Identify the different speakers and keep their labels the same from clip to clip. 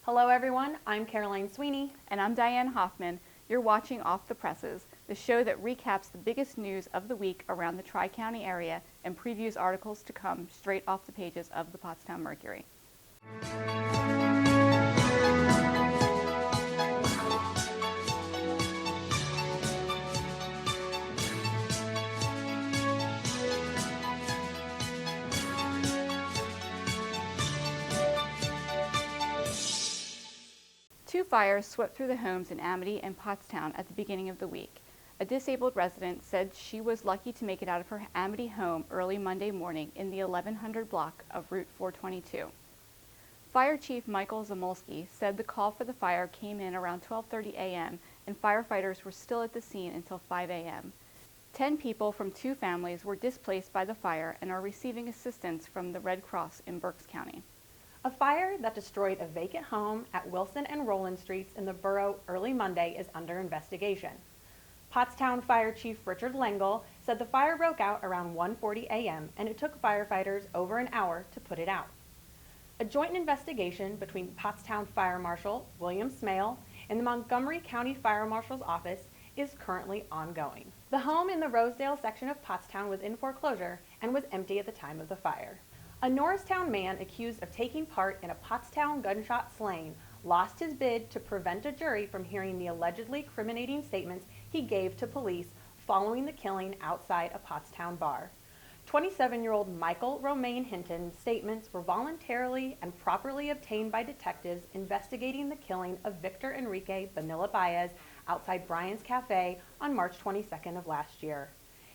Speaker 1: Hello everyone, I'm Caroline Sweeney.
Speaker 2: And I'm Diane Hoffman. You're watching Off the Presses, the show that recaps the biggest news of the week around the Tri-County area and previews articles to come straight off the pages of the Pottstown Mercury. Two fires swept through the homes in Amity and Pottstown at the beginning of the week. A disabled resident said she was lucky to make it out of her Amity home early Monday morning in the 1100 block of Route 422. Fire Chief Michael Zamolski said the call for the fire came in around 12:30 a.m. and firefighters were still at the scene until 5 a.m. 10 people from 2 families were displaced by the fire and are receiving assistance from the Red Cross in Berks County.
Speaker 1: A fire that destroyed a vacant home at Wilson and Rowland Streets in the borough early Monday is under investigation. Pottstown Fire Chief Richard Lengel said the fire broke out around 1:40 a.m. and it took firefighters over an hour to put it out. A joint investigation between Pottstown Fire Marshal William Smale and the Montgomery County Fire Marshal's office is currently ongoing. The home in the Rosedale section of Pottstown was in foreclosure and was empty at the time of the fire. A Norristown man accused of taking part in a Pottstown gunshot slaying lost his bid to prevent a jury from hearing the allegedly incriminating statements he gave to police following the killing outside a Pottstown bar. 27-year-old Michael Romaine Hinton's statements were voluntarily and properly obtained by detectives investigating the killing of Victor Enrique Bonilla Baez outside Brian's Cafe on March 22nd of last year.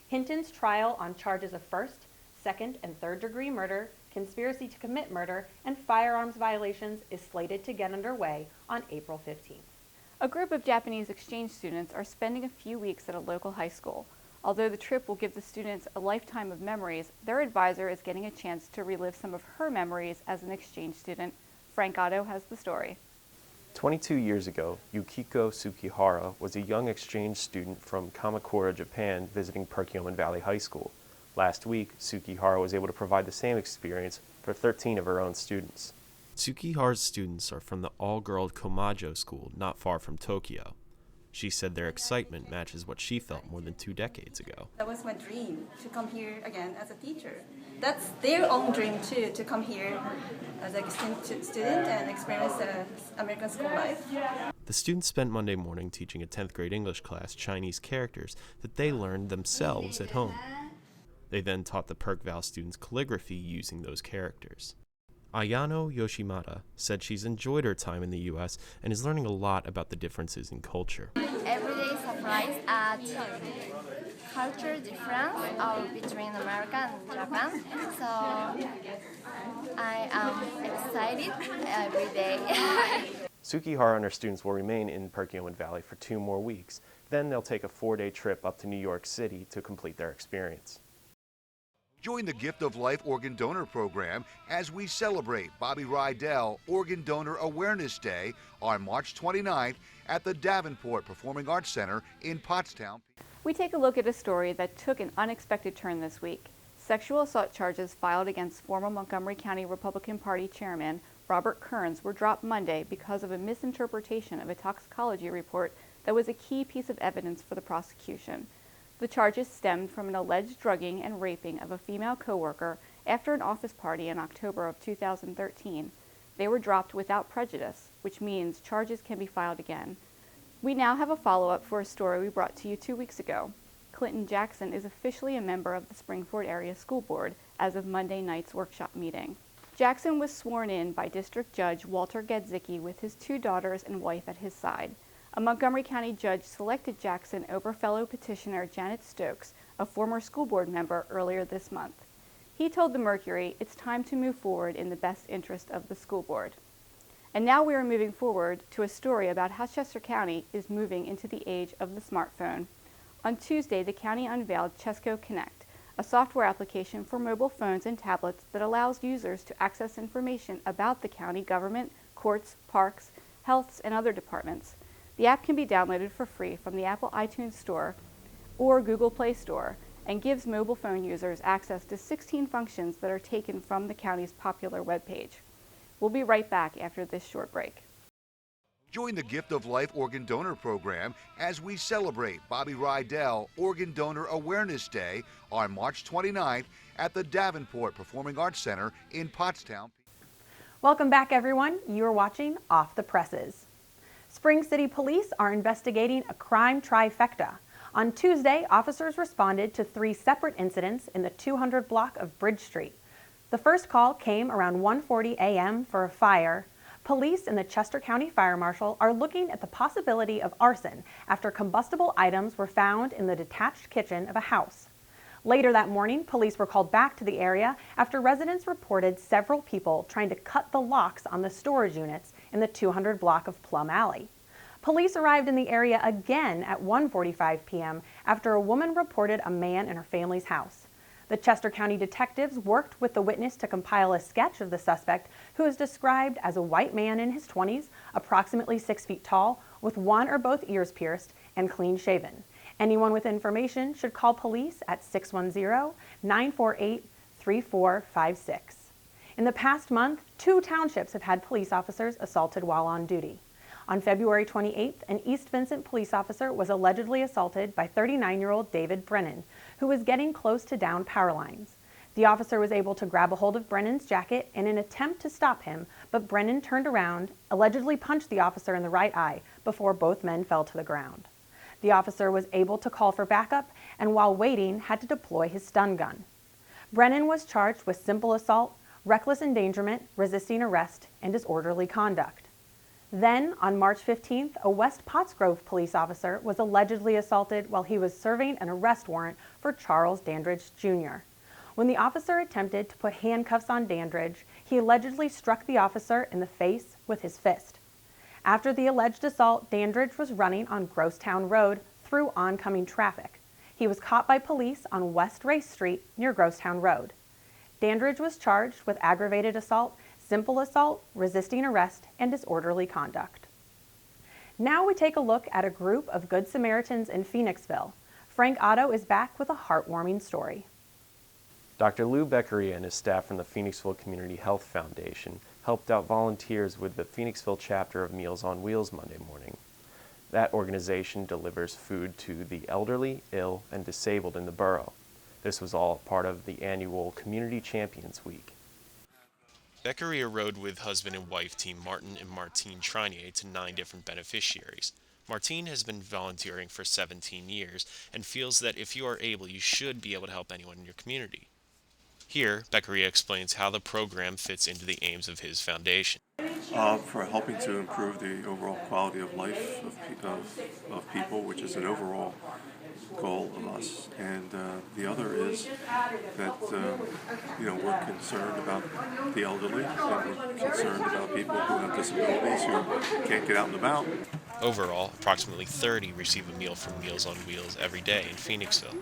Speaker 1: Hinton's trial on charges of first, second, and third-degree murder, conspiracy to commit murder, and firearms violations is slated to get underway on April 15th.
Speaker 2: A group of Japanese exchange students are spending a few weeks at a local high school. Although the trip will give the students a lifetime of memories, their advisor is getting a chance to relive some of her memories as an exchange student. Frank Otto has the story.
Speaker 3: 22 years ago, Yukiko Tsukihara was a young exchange student from Kamakura, Japan, visiting Perkiomen Valley High School. Last week, Tsukihara was able to provide the same experience for 13 of her own students.
Speaker 4: Tsukihara's students are from the all-girl Komajo school not far from Tokyo. She said their excitement matches what she felt more than 2 decades ago.
Speaker 5: That was my dream, to come here again as a teacher. That's their own dream too, to come here as a student and experience American school life.
Speaker 4: The students spent Monday morning teaching a 10th grade English class Chinese characters that they learned themselves at home. They then taught the Perkval students calligraphy using those characters. Ayano Yoshimata said she's enjoyed her time in the U.S. and is learning a lot about the differences in culture.
Speaker 6: Every day surprised at culture difference between America and Japan. So I am excited every day.
Speaker 3: Tsukihara and her students will remain in Perkiomen Valley for 2 more weeks. Then they'll take a 4-day trip up to New York City to complete their experience.
Speaker 7: Join the Gift of Life Organ Donor Program as we celebrate Bobby Rydell Organ Donor Awareness Day on March 29th at the Davenport Performing Arts Center in Pottstown.
Speaker 2: We take a look at a story that took an unexpected turn this week. Sexual assault charges filed against former Montgomery County Republican Party Chairman Robert Kearns were dropped Monday because of a misinterpretation of a toxicology report that was a key piece of evidence for the prosecution. The charges stemmed from an alleged drugging and raping of a female coworker after an office party in October of 2013. They were dropped without prejudice, which means charges can be filed again. We now have a follow-up for a story we brought to you 2 weeks ago. Clinton Jackson is officially a member of the Springford Area School Board as of Monday night's workshop meeting. Jackson was sworn in by District Judge Walter Gadzicki with his 2 daughters and wife at his side. A Montgomery County judge selected Jackson over fellow petitioner Janet Stokes, a former school board member, earlier this month. He told the Mercury it's time to move forward in the best interest of the school board. And now we are moving forward to a story about how Chester County is moving into the age of the smartphone. On Tuesday, the county unveiled Chesco Connect, a software application for mobile phones and tablets that allows users to access information about the county government, courts, parks, health, and other departments. The app can be downloaded for free from the Apple iTunes Store or Google Play Store and gives mobile phone users access to 16 functions that are taken from the county's popular webpage. We'll be right back after this short break.
Speaker 7: Join the Gift of Life Organ Donor Program as we celebrate Bobby Rydell Organ Donor Awareness Day on March 29th at the Davenport Performing Arts Center in Pottstown.
Speaker 1: Welcome back, everyone. You are watching Off the Presses. Spring City Police are investigating a crime trifecta. On Tuesday, officers responded to 3 separate incidents in the 200 block of Bridge Street. The first call came around 1:40 a.m. for a fire. Police and the Chester County Fire Marshal are looking at the possibility of arson after combustible items were found in the detached kitchen of a house. Later that morning, police were called back to the area after residents reported several people trying to cut the locks on the storage units in the 200 block of Plum Alley. Police arrived in the area again at 1:45 p.m. after a woman reported a man in her family's house. The Chester County detectives worked with the witness to compile a sketch of the suspect, who is described as a white man in his 20s, approximately 6 feet tall, with one or both ears pierced and clean shaven. Anyone with information should call police at 610-948-3456. In the past month, 2 townships have had police officers assaulted while on duty. On February 28th, an East Vincent police officer was allegedly assaulted by 39-year-old David Brennan, who was getting close to downed power lines. The officer was able to grab a hold of Brennan's jacket in an attempt to stop him, but Brennan turned around, allegedly punched the officer in the right eye before both men fell to the ground. The officer was able to call for backup and, while waiting, had to deploy his stun gun. Brennan was charged with simple assault, reckless endangerment, resisting arrest, and disorderly conduct. Then, on March 15th, a West Pottsgrove police officer was allegedly assaulted while he was serving an arrest warrant for Charles Dandridge, Jr. When the officer attempted to put handcuffs on Dandridge, he allegedly struck the officer in the face with his fist. After the alleged assault, Dandridge was running on Grosstown Road through oncoming traffic. He was caught by police on West Race Street near Grosstown Road. Dandridge was charged with aggravated assault, simple assault, resisting arrest, and disorderly conduct. Now we take a look at a group of Good Samaritans in Phoenixville. Frank Otto is back with a heartwarming story.
Speaker 3: Dr. Lou Beckery and his staff from the Phoenixville Community Health Foundation helped out volunteers with the Phoenixville chapter of Meals on Wheels Monday morning. That organization delivers food to the elderly, ill, and disabled in the borough. This was all part of the annual Community Champions Week.
Speaker 4: Beckery rode with husband and wife team Martin and Martine Trinier to 9 different beneficiaries. Martine has been volunteering for 17 years and feels that if you are able, you should be able to help anyone in your community. Here, Beckery explains how the program fits into the aims of his foundation.
Speaker 8: For helping to improve the overall quality of life of people, which is an overall goal of us, and the other is that we're concerned about the elderly, and we're concerned about people who have disabilities who can't get out and about.
Speaker 4: Overall, approximately 30 receive a meal from Meals on Wheels every day in Phoenixville.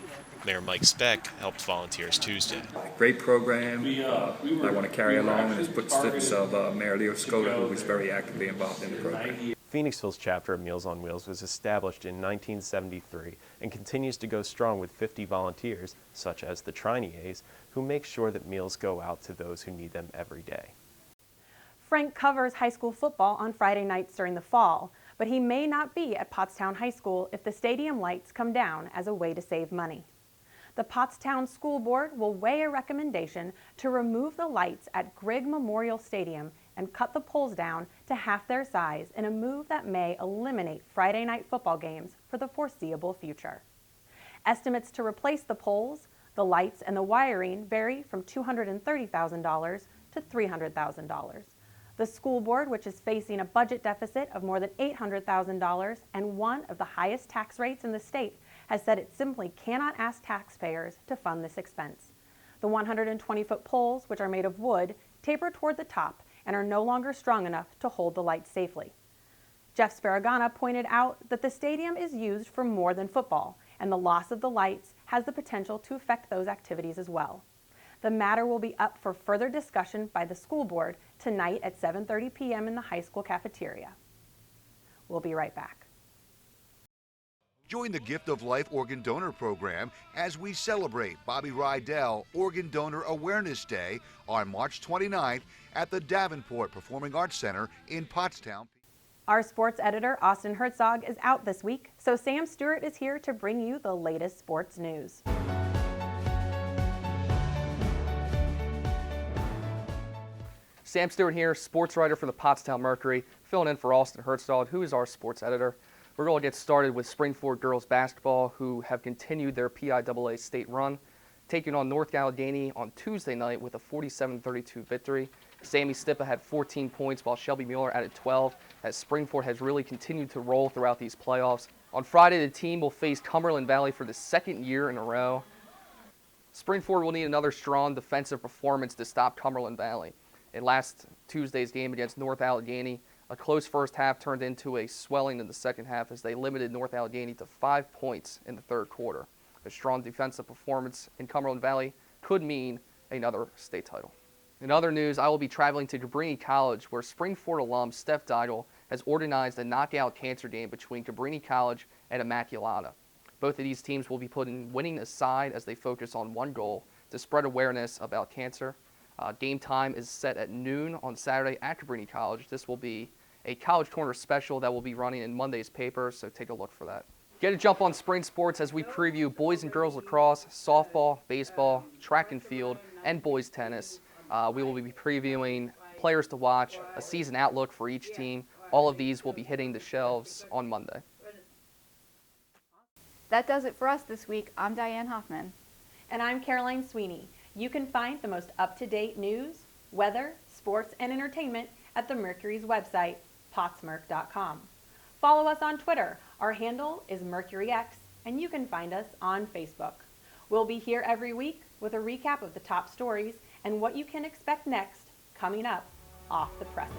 Speaker 4: Mayor Mike Speck helped volunteers Tuesday.
Speaker 9: Great program. I want to carry along in the footsteps of Mayor Leo Scota, who was very actively involved in the program.
Speaker 3: Phoenixville's chapter of Meals on Wheels was established in 1973 and continues to go strong with 50 volunteers, such as the Triniers, who make sure that meals go out to those who need them every day.
Speaker 1: Frank covers high school football on Friday nights during the fall, but he may not be at Pottstown High School if the stadium lights come down as a way to save money. The Pottstown School Board will weigh a recommendation to remove the lights at Grigg Memorial Stadium and cut the poles down to half their size in a move that may eliminate Friday night football games for the foreseeable future. Estimates to replace the poles, the lights, and the wiring vary from $230,000 to $300,000. The school board, which is facing a budget deficit of more than $800,000 and one of the highest tax rates in the state, has said it simply cannot ask taxpayers to fund this expense. The 120-foot poles, which are made of wood, taper toward the top and are no longer strong enough to hold the lights safely. Jeff Sparagana pointed out that the stadium is used for more than football, and the loss of the lights has the potential to affect those activities as well. The matter will be up for further discussion by the school board tonight at 7:30 p.m. in the high school cafeteria. We'll be right back.
Speaker 7: Join the Gift of Life Organ Donor Program as we celebrate Bobby Rydell Organ Donor Awareness Day on March 29th at the Davenport Performing Arts Center in Pottstown.
Speaker 1: Our sports editor, Austin Herzog, is out this week, so Sam Stewart is here to bring you the latest sports news.
Speaker 10: Sam Stewart here, sports writer for the Pottstown Mercury, filling in for Austin Herzog, who is our sports editor. We're going to get started with Springford girls basketball, who have continued their PIAA state run, taking on North Allegheny on Tuesday night with a 47-32 victory. Sammy Stippa had 14 points while Shelby Mueller added 12, as Springford has really continued to roll throughout these playoffs. On Friday, the team will face Cumberland Valley for the second year in a row. Springford will need another strong defensive performance to stop Cumberland Valley. In last Tuesday's game against North Allegheny, a close first half turned into a swelling in the second half as they limited North Allegheny to 5 points in the third quarter. A strong defensive performance in Cumberland Valley could mean another state title. In other news, I will be traveling to Cabrini College, where Springford alum Steph Didle has organized a knockout cancer game between Cabrini College and Immaculata. Both of these teams will be putting winning aside as they focus on one goal: to spread awareness about cancer. Game time is set at noon on Saturday at Cabrini College. This will be a College Corner special that will be running in Monday's paper, so take a look for that. Get a jump on spring sports as we preview boys and girls lacrosse, softball, baseball, track and field, and boys tennis. We will be previewing players to watch, a season outlook for each team. All of these will be hitting the shelves on Monday.
Speaker 2: That does it for us this week. I'm Diane Hoffman.
Speaker 1: And I'm Caroline Sweeney. You can find the most up-to-date news, weather, sports, and entertainment at the Mercury's website, pottsmerc.com. Follow us on Twitter. Our handle is MercuryX, and you can find us on Facebook. We'll be here every week with a recap of the top stories and what you can expect next coming up off the presses.